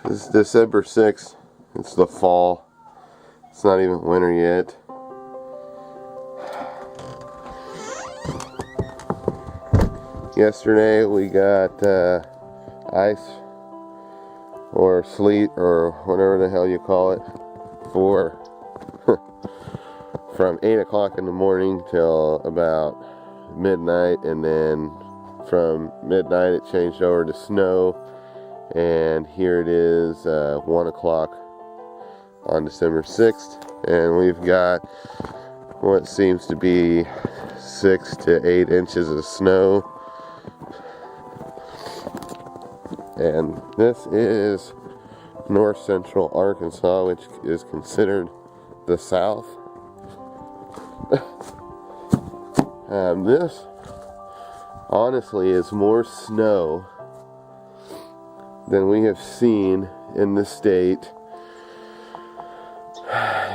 This is December 6th. It's the fall. It's not even winter yet. Yesterday we got ice or sleet or whatever the hell you call it for from 8 o'clock in the morning till about midnight, and then from midnight it changed over to snow, and here it is 1 o'clock on December 6th, and we've got what seems to be 6 to 8 inches of snow. And this is north central Arkansas, which is considered the South. This honestly is more snow than we have seen in the state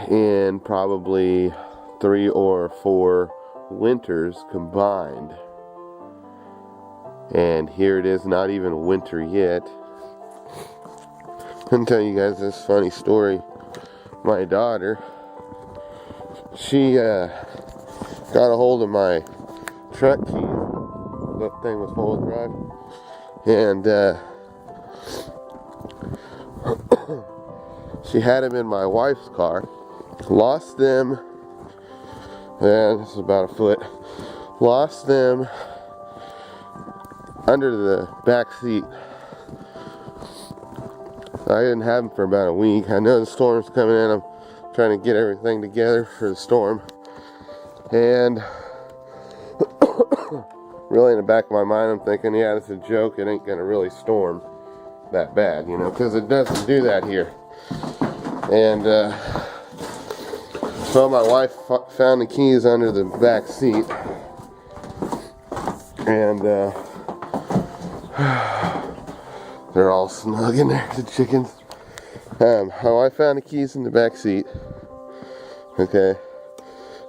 in probably 3 or 4 winters combined. And here it is, not even winter yet. I'm tell you guys this funny story. My daughter, she got a hold of my truck keys. That thing was four-wheel drive, and she had them in my wife's car. Lost them. This is about a foot. Lost them under the back seat. I didn't have them for about a week. I know the storm's coming in. I'm trying to get everything together for the storm. And really in the back of my mind I'm thinking, yeah, this is a joke. It ain't gonna really storm that bad, you know, because it doesn't do that here. And so my wife found the keys under the back seat. And they're all snug in there, the chickens. My wife found the keys in the back seat. Okay.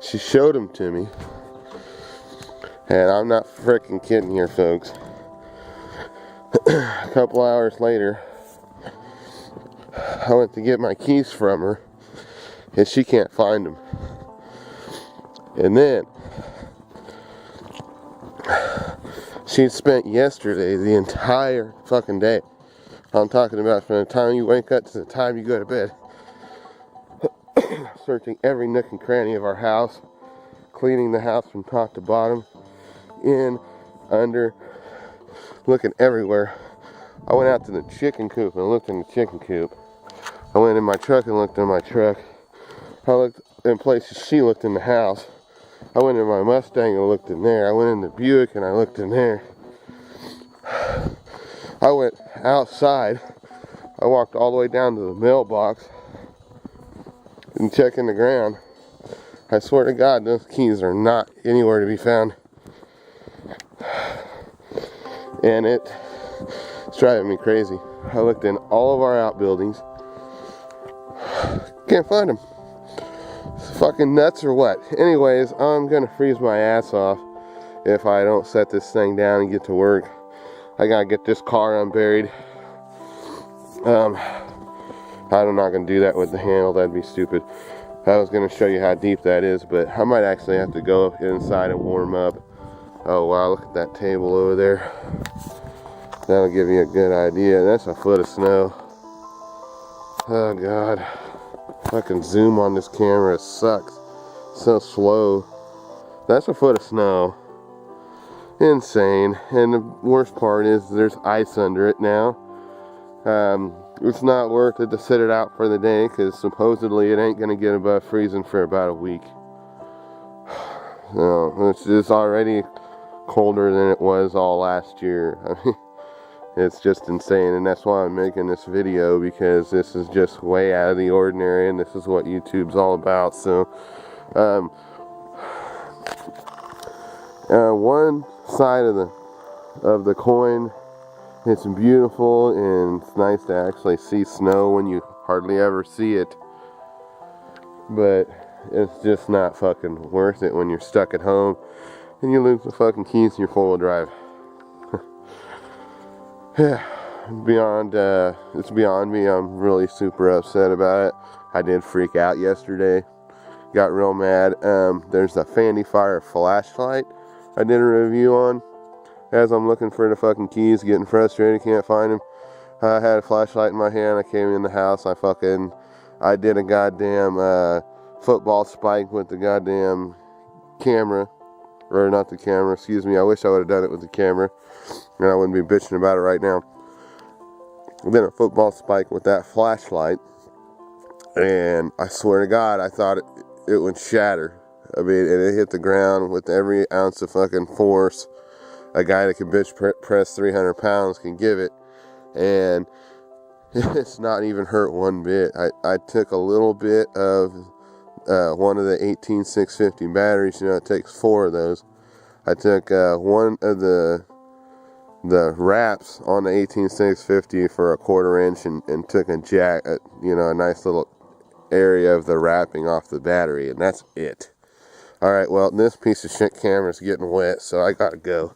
She showed them to me. And I'm not freaking kidding here, folks. A couple hours later, I went to get my keys from her, and she can't find them. And then she spent yesterday the entire fucking day. I'm talking about from the time you wake up to the time you go to bed, searching every nook and cranny of our house, cleaning the house from top to bottom, in, under, looking everywhere. I went out to the chicken coop and looked in the chicken coop. I went in my truck and looked in my truck. I looked in places she looked in the house. I went in my Mustang and looked in there. I went in the Buick and I looked in there. I went outside. I walked all the way down to the mailbox and checked in the ground. I swear to God, those keys are not anywhere to be found. And it's driving me crazy. I looked in all of our outbuildings. Can't find them. It's fucking nuts or what? Anyways, I'm gonna freeze my ass off if I don't set this thing down and get to work. I gotta get this car unburied. I'm not gonna do that with the handle. That'd be stupid. I was gonna show you how deep that is, but I might actually have to go inside and warm up. Oh wow, look at that table over there. That'll give you a good idea. That's a foot of snow. Oh God. Fucking zoom on this camera, it sucks. So slow. That's a foot of snow. Insane. And the worst part is there's ice under it now. It's not worth it to sit it out for the day, because supposedly it ain't gonna get above freezing for about a week. No, it's already colder than it was all last year. I mean, it's just insane, and that's why I'm making this video, because this is just way out of the ordinary, and this is what YouTube's all about. So, one side of the coin, it's beautiful, and it's nice to actually see snow when you hardly ever see it. But it's just not fucking worth it when you're stuck at home and you lose the fucking keys to your four-wheel drive. Yeah, it's beyond me. I'm really super upset about it. I did freak out yesterday. Got real mad. There's the Fanny Fire flashlight I did a review on. As I'm looking for the fucking keys, getting frustrated, can't find them. I had a flashlight in my hand. I came in the house. I did a goddamn football spike with the goddamn camera. Or not the camera, excuse me. I wish I would have done it with the camera. And I wouldn't be bitching about it right now. Then a football spike with that flashlight. And I swear to God, I thought it would shatter. I mean, and it hit the ground with every ounce of fucking force a guy that can bench press 300 pounds can give it. And it's not even hurt one bit. I took a little bit of one of the 18650 batteries. You know, it takes 4 of those. I took one of the wraps on the 18650 for a 1/4 inch and took a nice little area of the wrapping off the battery, and that's it. Alright, well, this piece of shit camera is getting wet, so I gotta go.